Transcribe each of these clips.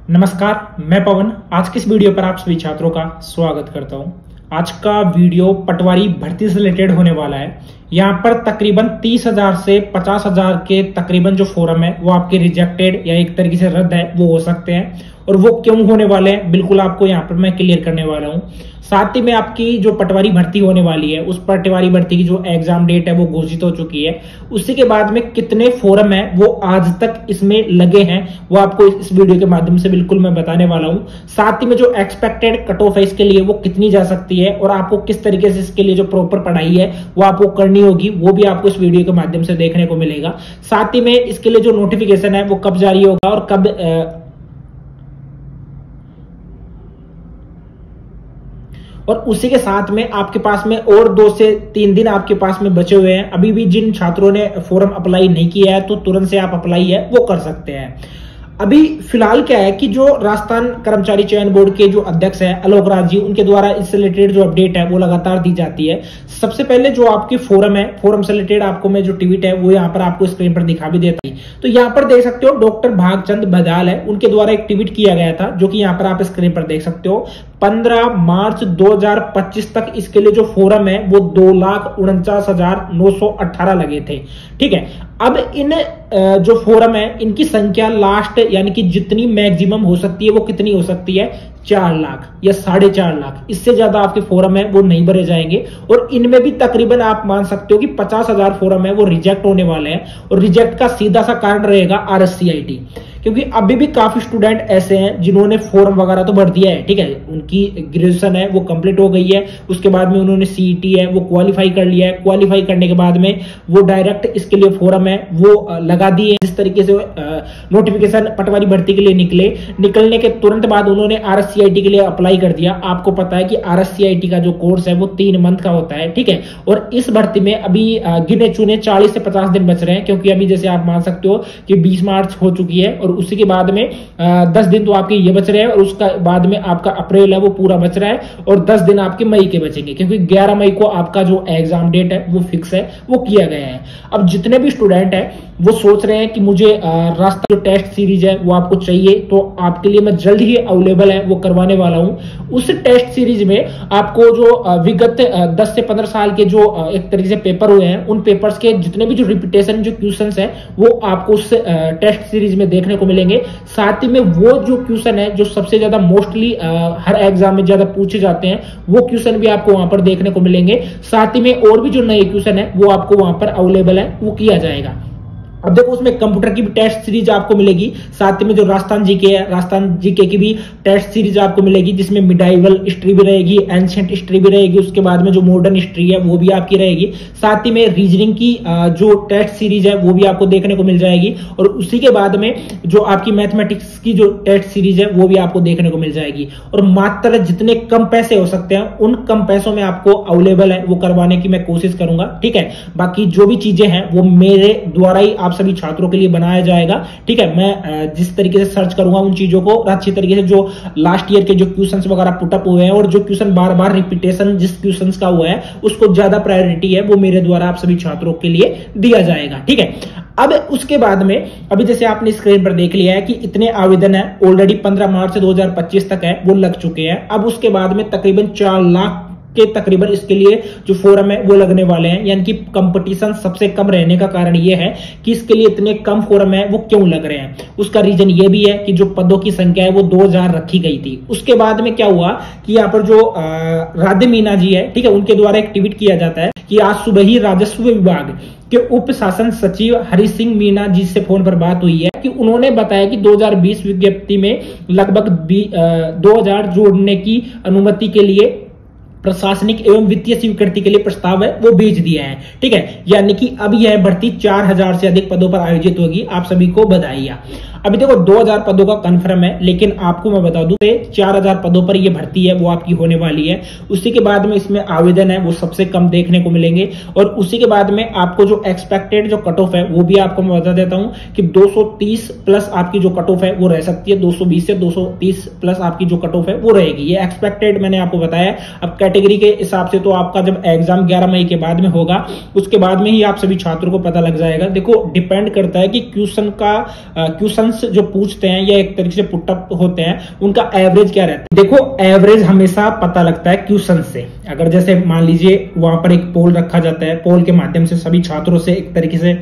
नमस्कार, मैं पवन। आज की इस वीडियो पर आप सभी छात्रों का स्वागत करता हूं। आज का वीडियो पटवारी भर्ती से रिलेटेड होने वाला है। यहाँ पर तकरीबन 30,000 से 50,000 के तकरीबन जो फॉर्म है वो आपके रिजेक्टेड या एक तरीके से रद्द है वो हो सकते हैं, और वो क्यों होने वाले हैं बिल्कुल आपको यहाँ पर मैं क्लियर करने वाला हूँ। साथ ही में आपकी जो पटवारी भर्ती होने वाली है उस पटवारी भर्ती की जो एग्जाम डेट है वो घोषित हो चुकी है। उसी के बाद में कितने फॉर्म है वो आज तक इसमें लगे हैं वो आपको इस वीडियो के माध्यम से बिल्कुल मैं बताने वाला हूँ। साथ ही में जो एक्सपेक्टेड कट ऑफ है इसके लिए वो कितनी जा सकती है और आपको किस तरीके से इसके लिए जो प्रॉपर पढ़ाई है वो आपको करनी होगी, वो भी आपको इस वीडियो के माध्यम से देखने को मिलेगा। साथ ही में इसके लिए जो नोटिफिकेशन है वो कब जारी होगा और कब और उसी के साथ में आपके पास में और 2 से 3 दिन आपके पास में बचे हुए हैं। अभी भी जिन छात्रों ने फॉर्म अप्लाई नहीं किया है तो तुरंत से आप अप्लाई है वो कर सकते हैं। अभी फिलहाल क्या है कि जो राजस्थान कर्मचारी चयन बोर्ड के जो अध्यक्ष है आलोक राज जी, उनके द्वारा इससे रिलेटेड जो अपडेट है वो लगातार दी जाती है। सबसे पहले जो आपकी फॉर्म है, फॉर्म से रिलेटेड आपको मैं जो ट्वीट है वो यहाँ पर आपको स्क्रीन पर दिखा भी देता हूं। तो यहाँ पर देख सकते हो डॉक्टर भागचंद बदाल है, उनके द्वारा एक ट्वीट किया गया था जो कि यहाँ पर आप स्क्रीन पर देख सकते हो। 15 मार्च 2025 तक इसके लिए जो फॉर्म है वो 2,49,918 लगे थे। ठीक है, अब इन जो फॉर्म है इनकी संख्या लास्ट यानी कि जितनी मैक्सिमम हो सकती है वो कितनी हो सकती है, 4 लाख या 4.5 लाख। इससे ज्यादा आपके फॉर्म है वो नहीं भरे जाएंगे। और इनमें भी तकरीबन आप मान सकते हो कि 50,000 फॉर्म है वो रिजेक्ट होने वाले हैं। और रिजेक्ट का सीधा सा कारण रहेगा RSCIT, क्योंकि अभी भी काफी स्टूडेंट ऐसे हैं जिन्होंने फॉर्म वगैरह तो भर दिया है। ठीक है, उनकी ग्रेजुएशन है वो कंप्लीट हो गई है, उसके बाद में उन्होंने CET है वो क्वालिफाई कर लिया है। क्वालिफाई करने के बाद में वो डायरेक्ट इसके लिए फॉर्म है वो लगा दिए। जिस तरीके से नोटिफिकेशन पटवारी भर्ती के लिए निकलने के तुरंत बाद उन्होंने RSCIT के लिए अप्लाई कर दिया। आपको पता है कि RSCIT का जो कोर्स है वो 3 मंथ का होता है। ठीक है, और इस भर्ती में अभी गिने चुने 40 से 50 दिन बच रहे हैं, क्योंकि अभी जैसे आप मान सकते हो कि 20 मार्च हो चुकी है और उसी के बाद में 10 दिन तो आपके ये बच रहे हैं, और उसका बाद में आपका अप्रैल है वो पूरा बच रहा है, और 10 दिन आपके मई के बचेंगे, क्योंकि 11 मई को आपका जो एग्जाम डेट है वो फिक्स है, वो किया गया है। अब जितने भी स्टूडेंट है वो सोच रहे हैं कि मुझे रास्ता जो टेस्ट सीरीज है वो आपको चाहिए, तो आपके लिए मैं जल्द ही अवेलेबल है वो करवाने वाला हूं। उस टेस्ट सीरीज में आपको जो विगत 10 से 15 साल के जो एक तरीके से पेपर हुए हैं उन पेपर्स के जितने भी जो रिपीटेशन जो क्वेश्चंस है वो आपको उस टेस्ट सीरीज में देखने को मिलेंगे। साथ ही में वो जो क्वेश्चन है जो सबसे ज्यादा मोस्टली हर एग्जाम में ज्यादा पूछे जाते हैं वो क्वेश्चन भी आपको वहां पर देखने को मिलेंगे। साथ ही में और भी जो नए क्वेश्चन है वो आपको वहां पर अवेलेबल है वो किया जाएगा। अब देखो उसमें कंप्यूटर की भी टेस्ट सीरीज आपको मिलेगी, साथ में जो राजस्थान जीके है, राजस्थान जीके की भी टेस्ट सीरीज आपको मिलेगी, जिसमें मिडाइवल हिस्ट्री भी रहेगी, एंशिएंट हिस्ट्री भी रहेगी, उसके बाद में जो मॉडर्न हिस्ट्री है वो भी आपकी रहेगी। साथ ही में रीजनिंग की जो टेस्ट सीरीज है वो भी आपको देखने को मिल जाएगी, और उसी के बाद में जो आपकी मैथमेटिक्स की जो टेस्ट सीरीज है वो भी आपको देखने को मिल जाएगी। और मात्र जितने कम पैसे हो सकते हैं उन कम पैसों में आपको अवेलेबल है वो करवाने की मैं कोशिश करूंगा। ठीक है, बाकी जो भी चीजें हैं वो मेरे द्वारा ही आप सभी छात्रों के लिए बनाया जाएगा। ठीक है, मैं जिस तरीके से सर्च करूंगा उन चीजों को अच्छी तरीके से, जो लास्ट ईयर के जो क्वेश्चंस वगैरह पुटअप हुए हैं और जो क्वेश्चन बार बार रिपीटेशन जिस क्वेश्चंस का हुआ है उसको ज्यादा प्रायोरिटी है वो मेरे द्वारा आप सभी छात्रों के लिए दिया जाएगा। ठीक है, अब उसके बाद में अभी जैसे आपने स्क्रीन पर देख लिया है कि इतने आवेदन है ऑलरेडी 15 मार्च 2025 तक है वो लग चुके हैं। अब उसके बाद में तकरीबन 4 लाख के तकरीबन इसके लिए जो फॉर्म है वो लगने वाले हैं, यानी कि कंपटीशन सबसे कम रहने का कारण ये है कि इसके लिए इतने कम फॉर्म है वो क्यों लग रहे हैं। उसका रीजन ये भी है कि जो पदों की संख्या है वो 2000 रखी गई थी। उसके बाद में क्या हुआ कि यहाँ पर जो राधे मीना जी है, ठीक है, उनके द्वारा एक ट्वीट किया जाता है कि आज सुबह ही राजस्व विभाग के उप शासन सचिव हरि सिंह मीना जी से फोन पर बात हुई है कि उन्होंने बताया कि 2020 विज्ञप्ति में लगभग 2000 जोड़ने की अनुमति के लिए प्रशासनिक एवं वित्तीय स्वीकृति के लिए प्रस्ताव है वो भेज दिया है। ठीक है, यानी कि अब यह भर्ती 4000 से अधिक पदों पर आयोजित होगी। आप सभी को बधाइयां। अभी देखो 2000 पदों का कंफर्म है, लेकिन आपको मैं बता दूं 4000 पदों पर यह भर्ती है वो आपकी होने वाली है। उसी के बाद में इसमें आवेदन है वो सबसे कम देखने को मिलेंगे, और उसी के बाद में आपको जो एक्सपेक्टेड जो कट ऑफ है वो भी आपको मैं बता देता हूं कि 230 प्लस आपकी जो कट ऑफ है वो रह सकती है। 220 से 230 प्लस आपकी जो कट ऑफ है वो रहेगी, ये एक्सपेक्टेड मैंने आपको बताया। अब कैटेगरी के हिसाब से तो आपका जब एग्जाम 11 मई के बाद में होगा उसके बाद में ही आप सभी छात्रों को पता लग जाएगा। देखो डिपेंड करता है कि क्वेश्चन क्वेश्चंस जो पूछते हैं या एक तरीके से पुटअप होते हैं, उनका एवरेज क्या रहता है? देखो, एवरेज हमेशा पता लगता है क्वेश्चन से। अगर जैसे मान लीजिए वहां पर एक पोल रखा जाता है, पोल के माध्यम से सभी छात्रों से एक तरीके से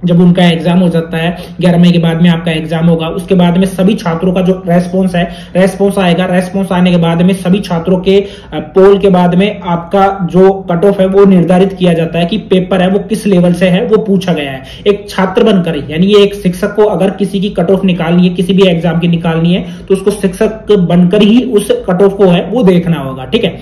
जब उनका एग्जाम हो जाता है, 11 मई के बाद में आपका एग्जाम होगा, उसके बाद में सभी छात्रों का जो रेस्पॉन्स है, रेस्पॉन्स आएगा। रेस्पॉन्स आने के बाद में सभी छात्रों के पोल के बाद में आपका जो कट ऑफ है वो निर्धारित किया जाता है कि पेपर है वो किस लेवल से है, वो पूछा गया है। एक छात्र बनकर ही, यानी ये एक शिक्षक को अगर किसी की कट ऑफ निकालनी है, किसी भी एग्जाम की निकालनी है, तो उसको शिक्षक बनकर ही उस कट ऑफ को है वो देखना होगा। ठीक है,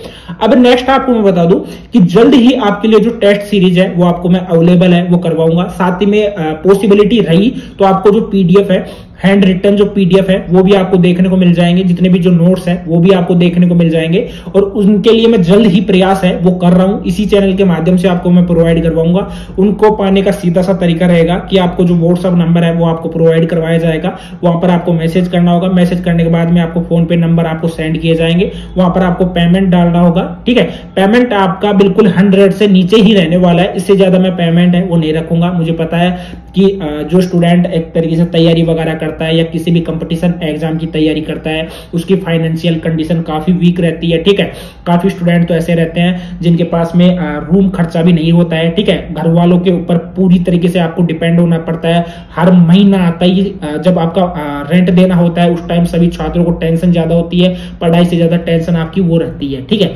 अब नेक्स्ट आपको मैं बता दूं कि जल्द ही आपके लिए जो टेस्ट सीरीज है वो आपको मैं अवेलेबल है वो करवाऊंगा। साथ ही में पॉसिबिलिटी रही तो आपको जो पीडीएफ है, हैंड रिटन जो पीडीएफ है, वो भी आपको देखने को मिल जाएंगे। जितने भी जो नोट्स हैं वो भी आपको देखने को मिल जाएंगे, और उनके लिए मैं जल्द ही प्रयास है वो कर रहा हूं, इसी चैनल के माध्यम से आपको मैं प्रोवाइड करवाऊंगा। उनको पाने का सीधा सा तरीका रहेगा कि आपको जो व्हाट्सएप नंबर है वो आपको प्रोवाइड करवाया जाएगा। वहां पर आपको मैसेज करना होगा, मैसेज करने के बाद में आपको फोन पे नंबर आपको सेंड किए जाएंगे, वहां पर आपको पेमेंट डालना होगा। ठीक है, पेमेंट आपका बिल्कुल 100 से नीचे ही रहने वाला है, इससे ज्यादा मैं पेमेंट है वो नहीं रखूंगा। मुझे पता है कि जो स्टूडेंट एक तरीके से तैयारी वगैरह करता है या किसी भी कंपटीशन एग्जाम की तैयारी करता है, उसकी फाइनेंशियल कंडीशन काफी वीक रहती है। ठीक है, काफी स्टूडेंट तो ऐसे रहते हैं जिनके पास में रूम खर्चा भी नहीं होता है। ठीक है, घर वालों के ऊपर पूरी तरीके से आपको डिपेंड होना पड़ता है। हर महीना आता ही जब आपका रेंट देना होता है, उस टाइम सभी छात्रों को टेंशन ज्यादा होती है, पढ़ाई से ज्यादा टेंशन आपकी वो रहती है। ठीक है,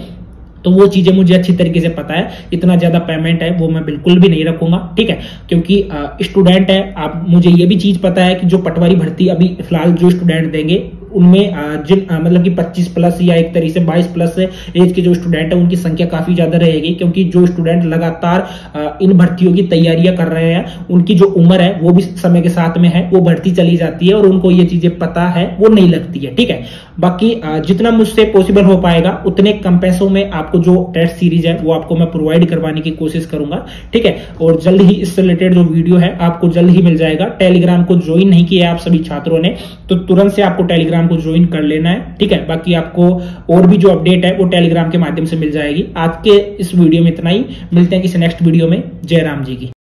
तो वो चीजें मुझे अच्छी तरीके से पता है। इतना ज्यादा पेमेंट है वो मैं बिल्कुल भी नहीं रखूंगा। ठीक है, क्योंकि स्टूडेंट है, आप मुझे ये भी चीज पता है कि जो पटवारी भर्ती अभी फिलहाल जो स्टूडेंट देंगे उनमें जिन मतलब कि 25 प्लस या एक तरीके से 22 प्लस एज के जो स्टूडेंट है उनकी संख्या काफी ज्यादा रहेगी, क्योंकि जो स्टूडेंट लगातार इन भर्तियों की तैयारियां कर रहे हैं, उनकी जो उम्र है वो भी समय के साथ में है वो बढ़ती चली जाती है, और उनको ये चीजें पता है वो नहीं लगती है। ठीक है, बाकी जितना मुझसे पॉसिबल हो पाएगा उतने कम पैसों में आपको जो टेस्ट सीरीज है वो आपको मैं प्रोवाइड करवाने की कोशिश करूंगा। ठीक है, और जल्द ही इससे रिलेटेड जो वीडियो है आपको जल्द ही मिल जाएगा। टेलीग्राम को ज्वाइन नहीं किया आप सभी छात्रों ने, तो तुरंत से आपको टेलीग्राम को ज्वाइन कर लेना है। ठीक है, बाकी आपको और भी जो अपडेट है वो टेलीग्राम के माध्यम से मिल जाएगी। आज के इस वीडियो में इतना ही, मिलते हैं किसी नेक्स्ट वीडियो में। जय राम जी की।